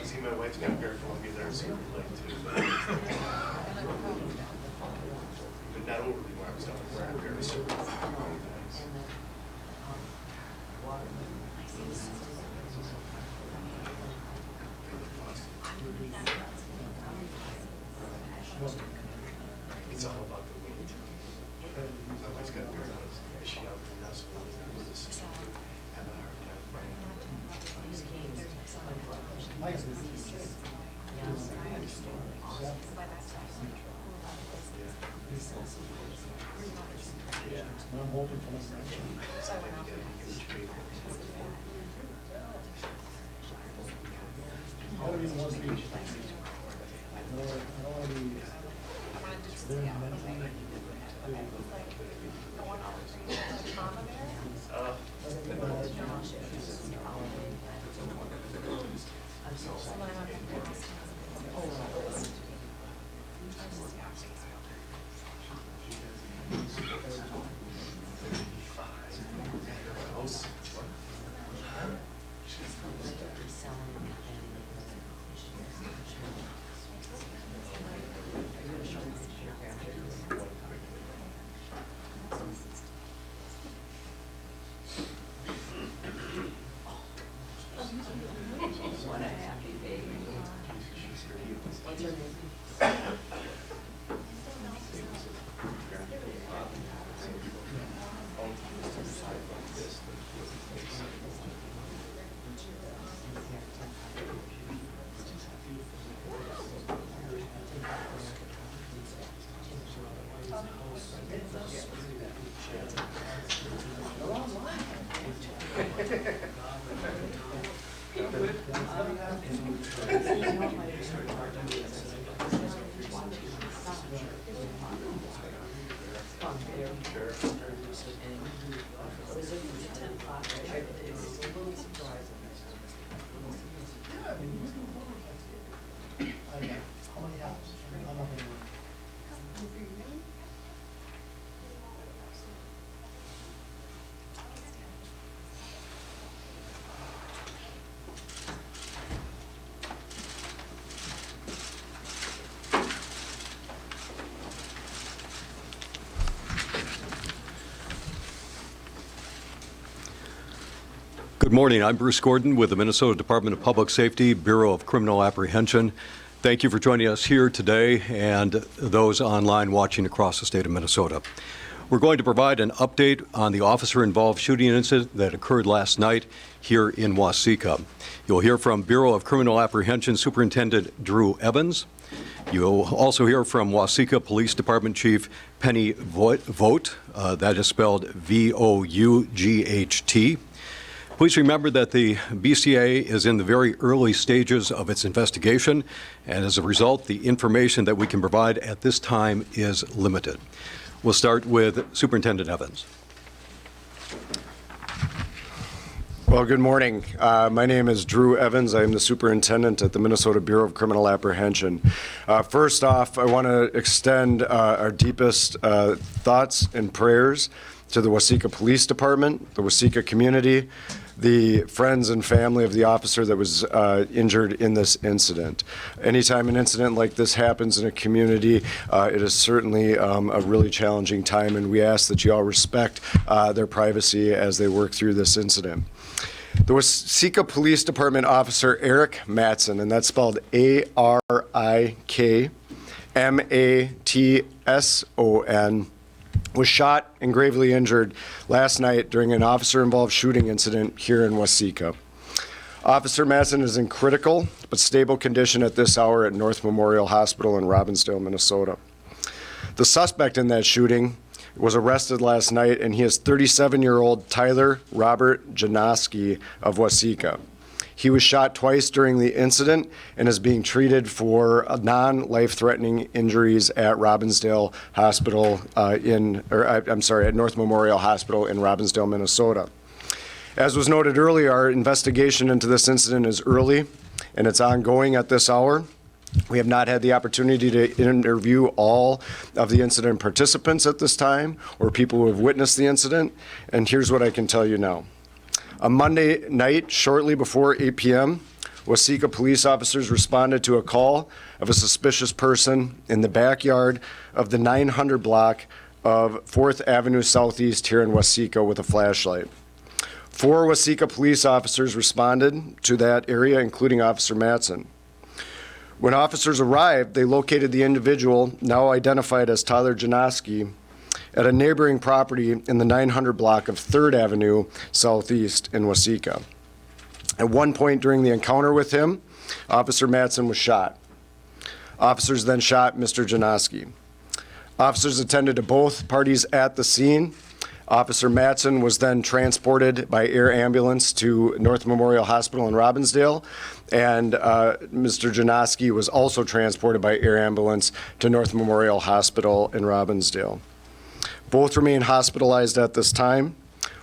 See, my wife's got hair from me there super late too. But not overly warm stuff where I'm very super. It's all about the weight. My wife's got hair on. She out there now, so with this have a hard time finding I'm hoping for this. I don't even want to be. I don't want to be. What a happy baby. What's her name? Good morning. I'm Bruce Gordon with the Minnesota Department of Public Safety, Bureau of Criminal Apprehension. Thank you for joining us here today and those online watching across the state of Minnesota. We're going to provide an update on the officer-involved shooting incident that occurred last night here in Waseca. You'll hear from Bureau of Criminal Apprehension Superintendent Drew Evans. You'll also hear from Waseca Police Department Chief Penny Vogt, that is spelled V-O-U-G-H-T. Please remember that the BCA is in the very early stages of its investigation, and as a result, the information that we can provide at this time is limited. We'll start with Superintendent Evans. Well, good morning. My name is Drew Evans. I am the superintendent at the Minnesota Bureau of Criminal Apprehension. First off, I want to extend our deepest thoughts and prayers to the Waseca Police Department, the Waseca community, the friends and family of the officer that was injured in this incident. Anytime an incident like this happens in a community, it is certainly a really challenging time, and we ask that you all respect their privacy as they work through this incident. The Waseca Police Department officer Eric Matson, and that's spelled A-R-I-K-M-A-T-S-O-N, was shot and gravely injured last night during an officer-involved shooting incident here in Waseca. Officer Matson is in critical but stable condition at this hour at North Memorial Hospital in Robbinsdale, Minnesota. The suspect in that shooting was arrested last night, and he is 37-year-old Tyler Robert Janoski of Waseca. He was shot twice during the incident and is being treated for non-life-threatening injuries at Robbinsdale Hospital at North Memorial Hospital in Robbinsdale, Minnesota. As was noted earlier, our investigation into this incident is early and it's ongoing at this hour. We have not had the opportunity to interview all of the incident participants at this time or people who have witnessed the incident, and here's what I can tell you now. On Monday night, shortly before 8 p.m., Waseca police officers responded to a call of a suspicious person in the backyard of the 900 block of 4th Avenue Southeast here in Waseca with a flashlight. 4 Waseca police officers responded to that area, including Officer Mattson. When officers arrived, they located the individual, now identified as Tyler Janoski, at a neighboring property in the 900 block of 3rd Avenue Southeast in Waseca. At one point during the encounter with him, Officer Mattson was shot. Officers then shot Mr. Janoski. Officers attended to both parties at the scene. Officer Mattson was then transported by air ambulance to North Memorial Hospital in Robbinsdale, and Mr. Janoski was also transported by air ambulance to North Memorial Hospital in Robbinsdale. Both remain hospitalized at this time.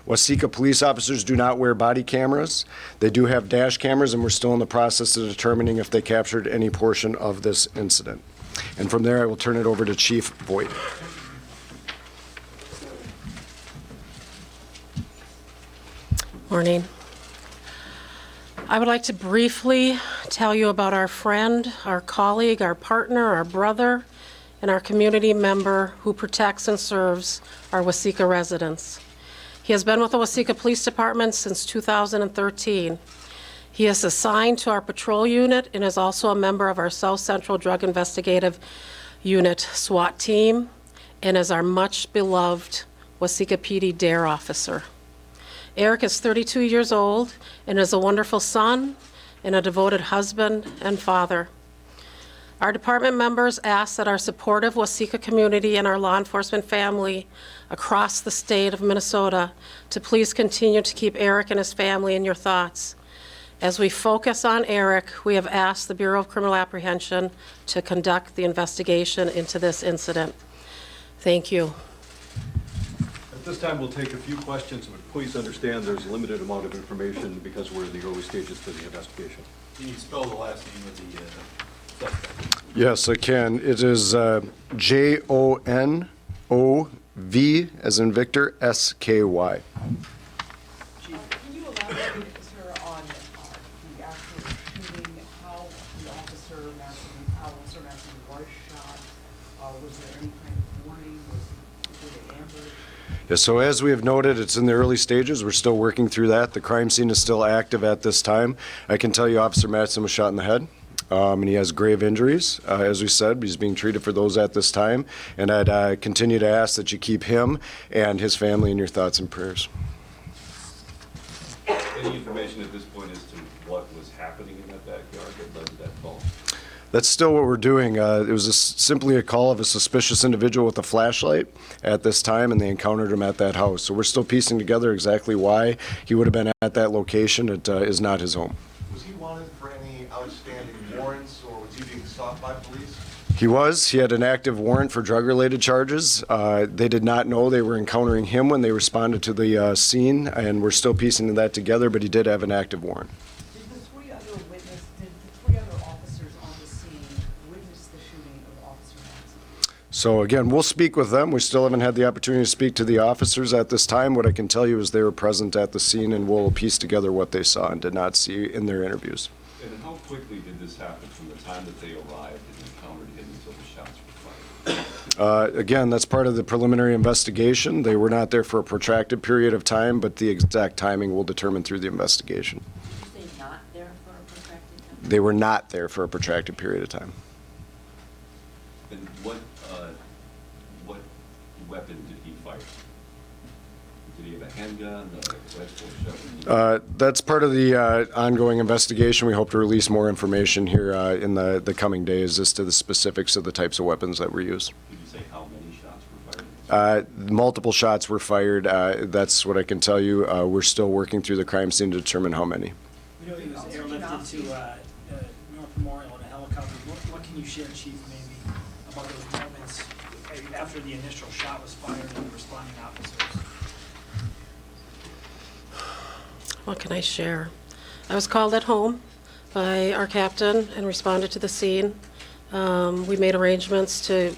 Waseca police officers do not wear body cameras. They do have dash cameras, and we're still in the process of determining if they captured any portion of this incident. And from there, I will turn it over to Chief Voigt. Morning. I would like to briefly tell you about our friend, our colleague, our partner, our brother, and our community member who protects and serves our Waseca residents. He has been with the Waseca Police Department since 2013. He is assigned to our patrol unit and is also a member of our South Central Drug Investigative Unit SWAT team and is our much beloved Waseca PD DARE officer. Eric is 32 years old and is a wonderful son and a devoted husband and father. Our department members ask that our supportive Waseca community and our law enforcement family across the state of Minnesota to please continue to keep Eric and his family in your thoughts. As we focus on Eric, we have asked the Bureau of Criminal Apprehension to conduct the investigation into this incident. Thank you. At this time, we'll take a few questions, but please understand there's a limited amount of information because we're in the early stages to the investigation. Can you spell the last name of the suspect? Yes, I can. It is Jonov, as in Victor, S-K-Y. Chief, can you elaborate, sir, on the actual shooting, how the Officer Mattson was shot? Was there any kind of warning? Was it ambush? Yeah, so as we have noted, it's in the early stages. We're still working through that. The crime scene is still active at this time. I can tell you Officer Mattson was shot in the head. And he has grave injuries. As we said, he's being treated for those at this time. And I'd continue to ask that you keep him and his family in your thoughts and prayers. Any information at this point as to what was happening in that backyard that led to that call? That's still what we're doing. It was simply a call of a suspicious individual with a flashlight at this time, and they encountered him at that house. So we're still piecing together exactly why he would have been at that location. It is not his home. Was he wanted for any outstanding warrants, or was he being sought by police? He was. He had an active warrant for drug-related charges. They did not know they were encountering him when they responded to the scene, and we're still piecing that together, but he did have an active warrant. Did the three other officers on the scene witness the shooting of Officer Mattson? So again, we'll speak with them. We still haven't had the opportunity to speak to the officers at this time. What I can tell you is they were present at the scene, and we'll piece together what they saw and did not see in their interviews. And how quickly did this happen from the time that they arrived and encountered him until the shots were fired? Again, that's part of the preliminary investigation. They were not there for a protracted period of time, but the exact timing will determine through the investigation. Did you say not there for a protracted time? They were not there for a protracted period of time. And what weapon did he fire? Did he have a handgun, a rifle, shotgun? That's part of the ongoing investigation. We hope to release more information here in the coming days as to the specifics of the types of weapons that were used. Did you say how many shots were fired? Multiple shots were fired. That's what I can tell you. We're still working through the crime scene to determine how many. We know he was airlifted to North Memorial in a helicopter. What can you share, Chief, maybe about those moments after the initial shot was fired and the responding officers? What can I share? I was called at home by our captain and responded to the scene. We made arrangements to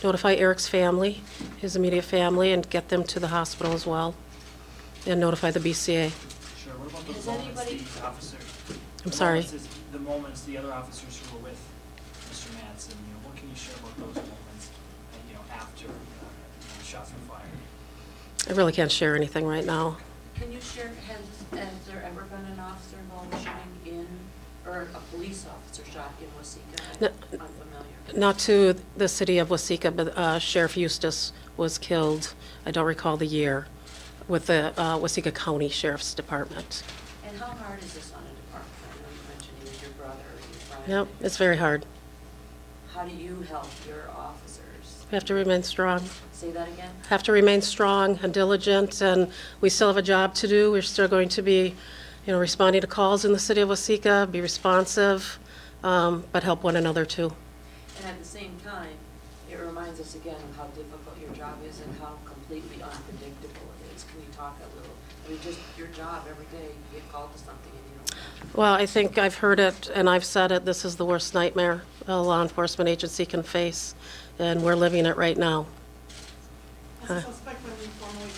notify Eric's family, his immediate family, and get them to the hospital as well, and notify the BCA. Sure, what about those Has moments, anybody- the officer? I'm sorry. The moments, the other officers who were with Mr. Mattson, what can you share about those moments, after shots were fired? I really can't share anything right now. Can you share, has there ever been an officer involved in shooting in, or a police officer shot in Waseca? No. I'm unfamiliar. Not to the city of Waseca, but Sheriff Eustace was killed, I don't recall the year, with the Waseca County Sheriff's Department. And how hard is this on a department? I know you mentioned he was your brother or your friend. Yep, it's very hard. How do you help your officers? We have to remain strong. Say that again? Have to remain strong and diligent, and we still have a job to do. We're still going to be, responding to calls in the city of Waseca, be responsive, but help one another too. And at the same time, it reminds us again of how difficult your job is and how completely unpredictable it is. Can you talk a little, just your job every day, you get called to something and you don't know. Well, I think I've heard it and I've said it, this is the worst nightmare a law enforcement agency can face, and we're living it right now. Has the suspect been formally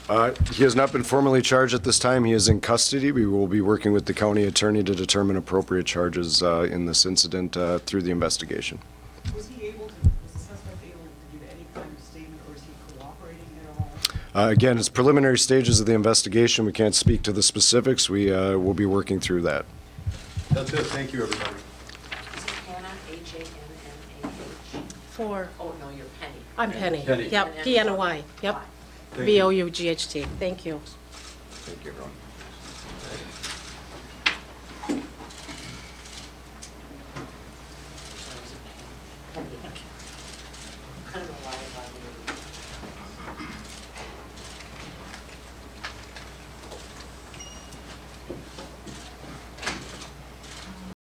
charged? He has not been formally charged at this time. He is in custody. We will be working with the county attorney to determine appropriate charges in this incident through the investigation. Was the suspect able to give any kind of statement, or is he cooperating at all? Again, it's preliminary stages of the investigation. We can't speak to the specifics. We will be working through that. That's it. Thank you, everybody. Is it Hannah, H-A-N-N-A-H? For, Oh, no, you're Penny. I'm Penny. Penny. Yep, P-N-Y, yep. Thank you. B-O-U-G-H-T, thank you. Thank you, everyone. Penny. I don't know why I thought you were